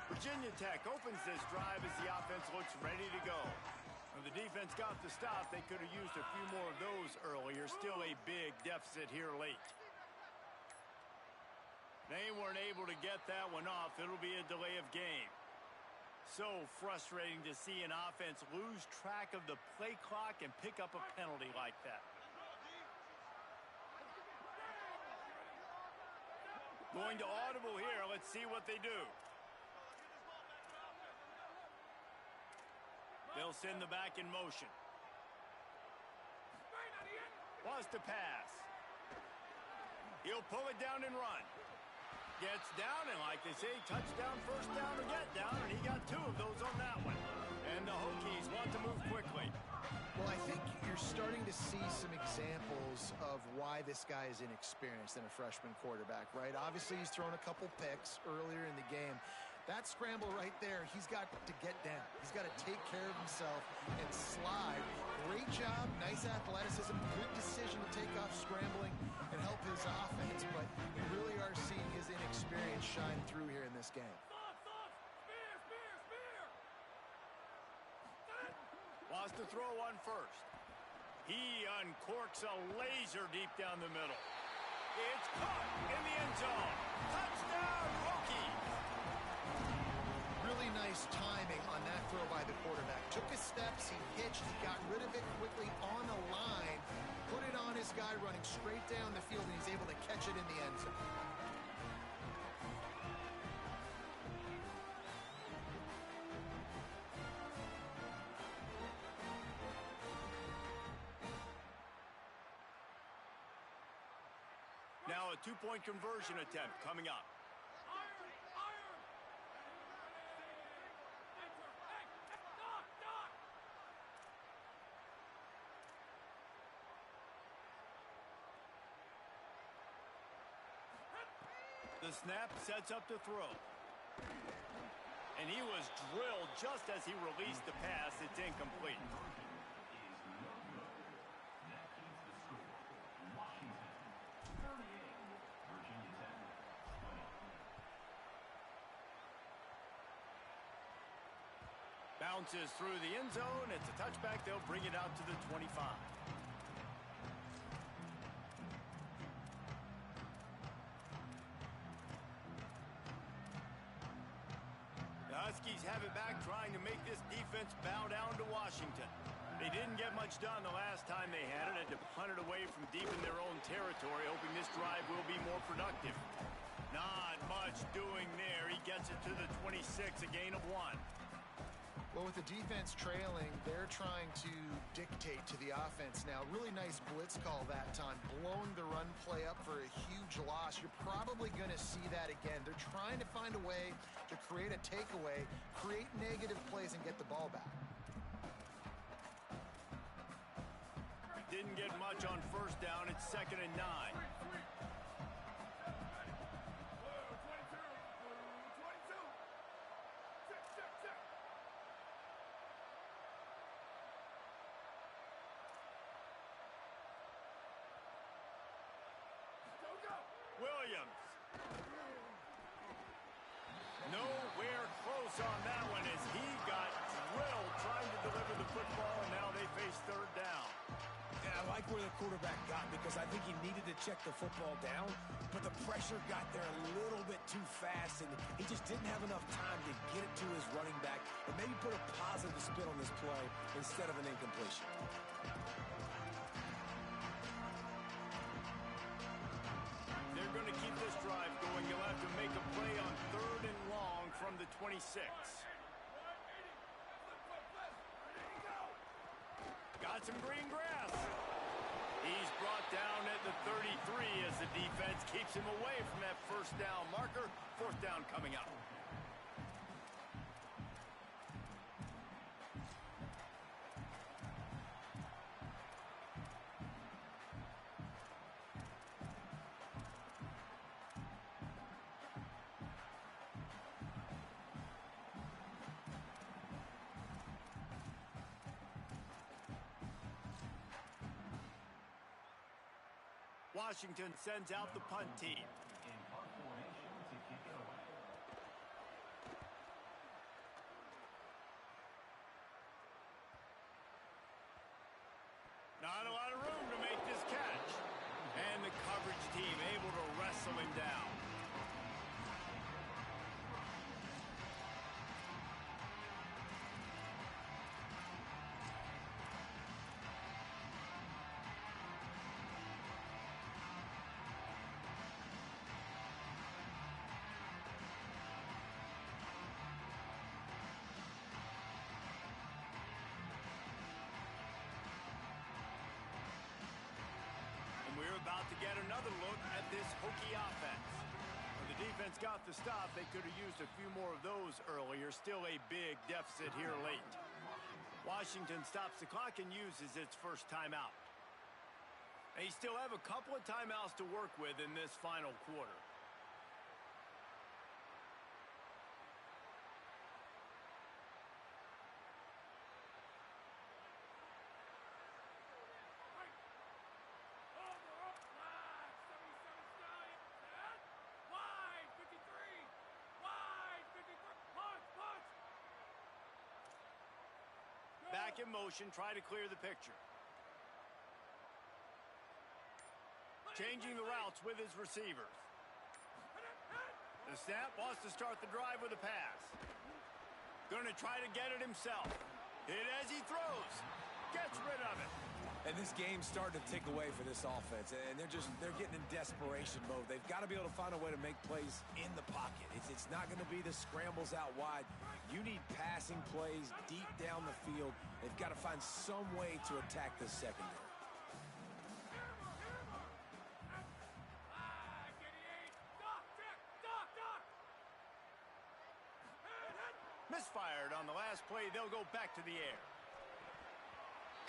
Virginia Tech opens this drive as the offense looks ready to go. When the defense got the stop, they could have used a few more of those earlier. Still a big deficit here late. They weren't able to get that one off. It'll be a delay of game. So frustrating to see an offense lose track of the play clock and pick up a penalty like that. Going to audible here. Let's see what they do. They'll send the back in motion. Wants to pass. He'll pull it down and run. Gets down, and like they say, touchdown, first down, or get down, and he got 2 of those on that one. And the Hokies want to move quickly. Well, I think you're starting to see some examples of why this guy is inexperienced in a freshman quarterback, right? Obviously, he's thrown a couple picks earlier in the game. That scramble right there, he's got to get down. He's got to take care of himself and slide. Great job, nice athleticism, good decision to take off scrambling and help his offense, but you really are seeing his inexperience shine through here in this game. Wants to throw on first. He uncorks a laser deep down the middle. It's caught in the end zone. Touchdown, Hokies! Really nice timing on that throw by the quarterback. Took his steps, he hitched, he got rid of it quickly on the line, put it on his guy running straight down the field, and he's able to catch it in the end zone. Now a 2-point conversion attempt coming up. The snap sets up the throw. And he was drilled just as he released the pass. It's incomplete. Bounces through the end zone. It's a touchback. They'll bring it out to the 25. Didn't get much done the last time they had it. Had to punt it away from deep in their own territory, hoping this drive will be more productive. Not much doing there. He gets it to the 26, a gain of 1. Well, with the defense trailing, they're trying to dictate to the offense now. Really nice blitz call that time, blowing the run play up for a huge loss. You're probably going to see that again. They're trying to find a way to create a takeaway, create negative plays, and get the ball back. Didn't get much on first down. It's 2nd and 9. Williams. Nowhere close on that one as he got drilled trying to deliver the football, and now they face 3rd down. Yeah, I like where the quarterback got because I think he needed to check the football down, but the pressure got there a little bit too fast, and he just didn't have enough time to get it to his running back and maybe put a positive spin on this play instead of an incompletion. They're going to keep this drive going. You'll have to make a play on 3rd and long from the 26. Got some green grass. He's brought down at the 33 as the defense keeps him away from that 1st down marker. 4th down coming up. Washington sends out the punt team. Not a lot of room to make this catch. And the coverage team able to wrestle him down. We're about to get another look at this Hokie offense. When the defense got the stop, they could have used a few more of those earlier. Still a big deficit here late. Washington stops the clock and uses its first timeout. They still have a couple of timeouts to work with in this final quarter. Back in motion, try to clear the picture. Changing the routes with his receivers. The snap wants to start the drive with a pass. Going to try to get it himself. Hit as he throws. Gets rid of it. And this game's starting to tick away for this offense, and they're getting in desperation mode. They've got to be able to find a way to make plays in the pocket. It's not going to be the scrambles out wide. You need passing plays deep down the field. They've got to find some way to attack the secondary. Misfired on the last play. They'll go back to the air.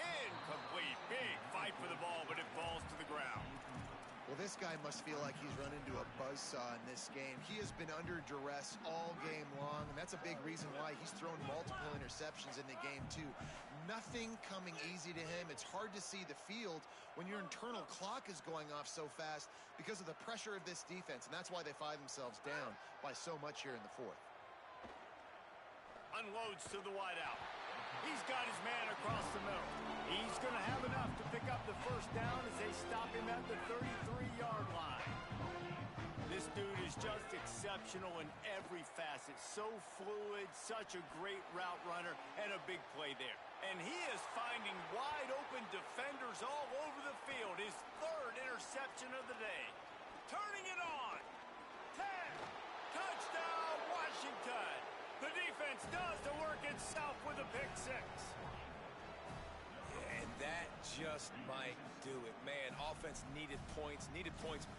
Incomplete. Big fight for the ball, but it falls to the ground. Well, this guy must feel like he's run into a buzzsaw in this game. He has been under duress all game long, and that's a big reason why he's thrown multiple interceptions in the game, too. Nothing coming easy to him. It's hard to see the field when your internal clock is going off so fast because of the pressure of this defense, and that's why they find themselves down by so much here in the 4th. Unloads to the wideout. He's got his man across the middle. He's going to have enough to pick up the first down as they stop him at the 33-yard line. This dude is just exceptional in every facet. So fluid, such a great route runner, and a big play there. And he is finding wide-open defenders all over the field. His third interception of the day. Turning it on. 10. Touchdown, Washington. The defense does the work itself with a pick six. And that just might do it. Man, offense needed points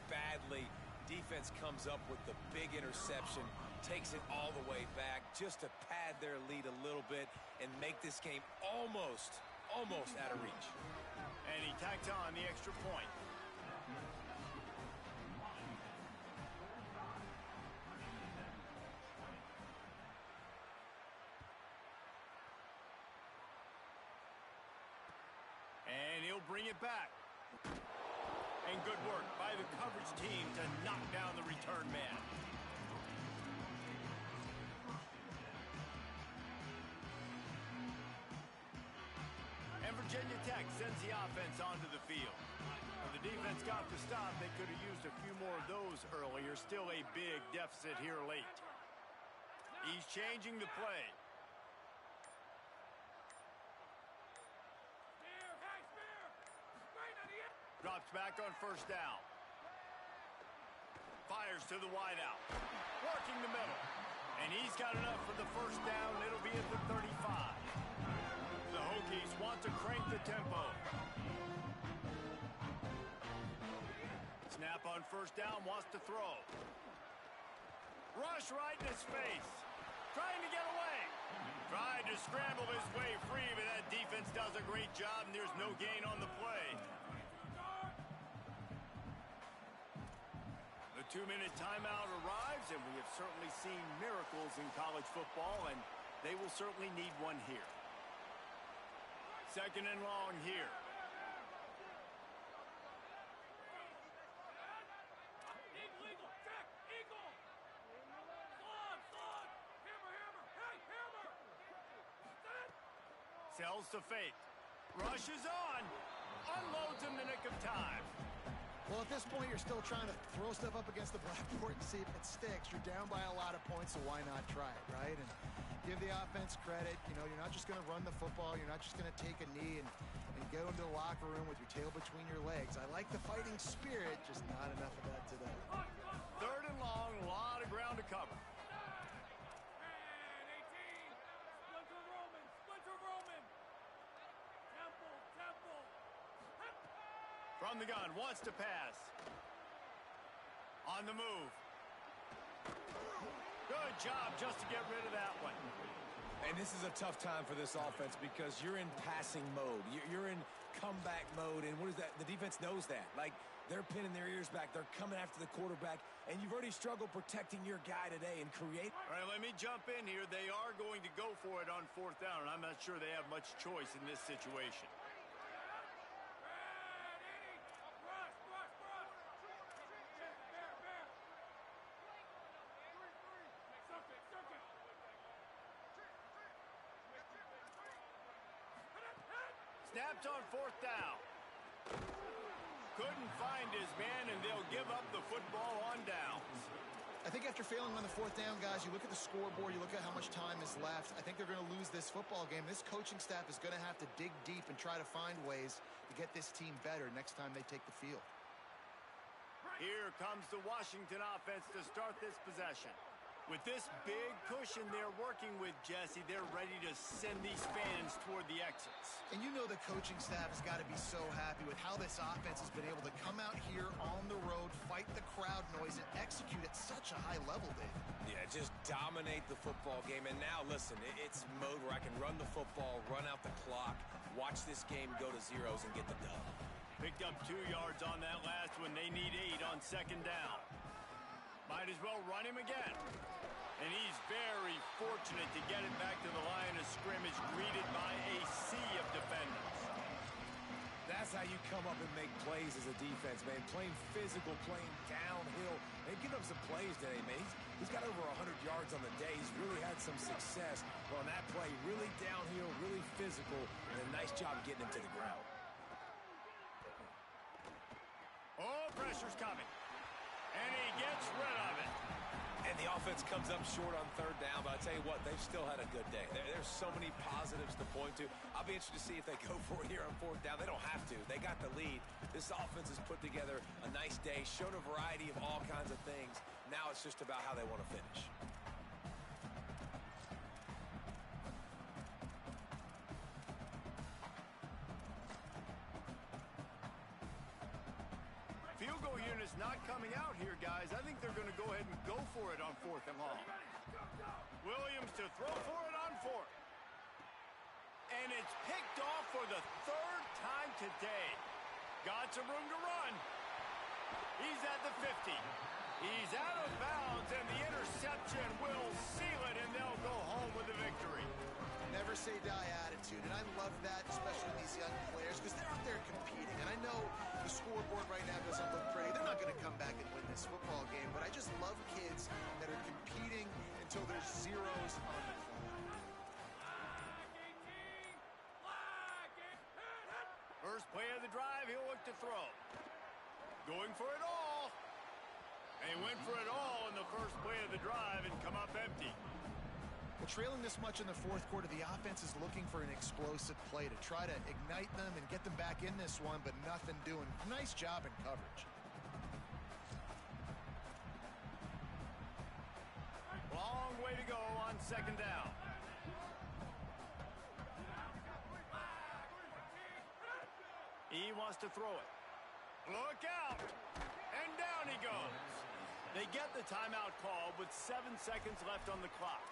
badly. Defense comes up with the big interception, takes it all the way back just to pad their lead a little bit and make this game almost out of reach. And he tacked on the extra point. And he'll bring it back. And good work by the coverage team to knock down the return man. And Virginia Tech sends the offense onto the field. When the defense got the stop, they could have used a few more of those earlier. Still a big deficit here late. He's changing the play. Drops back on first down. Fires to the wideout. Working the middle. And he's got enough for the first down. It'll be at the 35. The Hokies want to crank the tempo. Snap on first down, wants to throw. Rush right in his face. Trying to get away. Tried to scramble his way free, but that defense does a great job, and there's no gain on the play. The 2-minute timeout arrives, and we have certainly seen miracles in college football, and they will certainly need one here. Second and long here. Sells to fake. Rushes on. Unloads in the nick of time. Well, at this point, you're still trying to throw stuff up against the blackboard and see if it sticks. You're down by a lot of points, so why not try it, right? And give the offense credit. You know, you're not just going to run the football. You're not just going to take a knee and go into the locker room with your tail between your legs. I like the fighting spirit, just not enough of that today. Third and long, a lot of ground to cover. From the gun, wants to pass. On the move. Good job just to get rid of that one. And this is a tough time for this offense because you're in passing mode. You're in comeback mode, and what is that? The defense knows that. Like, they're pinning their ears back. They're coming after the quarterback, and you've already struggled protecting your guy today and create. All right, let me jump in here. They are going to go for it on fourth down, and I'm not sure they have much choice in this situation. Snapped on fourth down. Couldn't find his man, and they'll give up the football on downs. I think after failing on the fourth down, guys, you look at the scoreboard, you look at how much time is left. I think they're going to lose this football game. This coaching staff is going to have to dig deep and try to find ways to get this team better next time they take the field. Here comes the Washington offense to start this possession. With this big cushion they're working with, Jesse, they're ready to send these fans toward the exits. And you know the coaching staff has got to be so happy with how this offense has been able to come out here on the road, fight the crowd noise, and execute at such a high level, Dave. Yeah, just dominate the football game. And now, listen, it's mode where I can run the football, run out the clock, watch this game go to zeros and get the dub. Picked up 2 yards on that last one. They need 8 on second down. Might as well run him again. And he's very fortunate to get it back to the line of scrimmage, greeted by a sea of defenders. That's how you come up and make plays as a defense, man. Playing physical, playing downhill. They've given up some plays today, man. He's got over 100 yards on the day. He's really had some success on that play. Really downhill, really physical, and a nice job getting him to the ground. Oh, pressure's coming. And he gets rid of it. And the offense comes up short on third down, but I tell you what, they've still had a good day. There's so many positives to point to. I'll be interested to see if they go for it here on fourth down. They don't have to. They got the lead. This offense has put together a nice day, shown a variety of all kinds of things. Now it's just about how they want to finish. Field goal unit's not coming out here, guys. I think they're going to go ahead and go for it on 4th and long. Williams to throw for it on 4th. And it's picked off for the 3rd time today. Got some room to run. He's at the 50. He's out of bounds, and the interception will seal it, and they'll go home with the victory. Never say die attitude, and I love that, especially in these young players, because they're out there competing. And I know the scoreboard right now doesn't look pretty. They're not going to come back and win this football game, but I just love kids that are competing until there's zeros on the clock. First play of the drive, he'll look to throw. Going for it all. They went for it all in the first play of the drive and come up empty. Well, trailing this much in the 4th quarter, the offense is looking for an explosive play to try to ignite them and get them back in this one, but nothing doing. Nice job in coverage. Long way to go on 2nd down. He wants to throw it. Look out! And down he goes. They get the timeout call with 7 seconds left on the clock.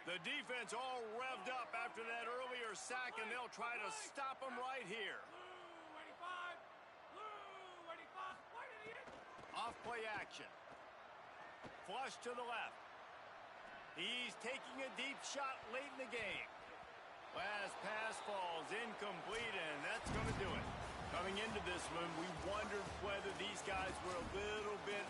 The defense all revved up after that earlier sack, and they'll try to stop him right here. Off play action. Flush to the left. He's taking a deep shot late in the game. Last pass falls incomplete, and that's going to do it. Coming into this one, we wondered whether these guys were a little bit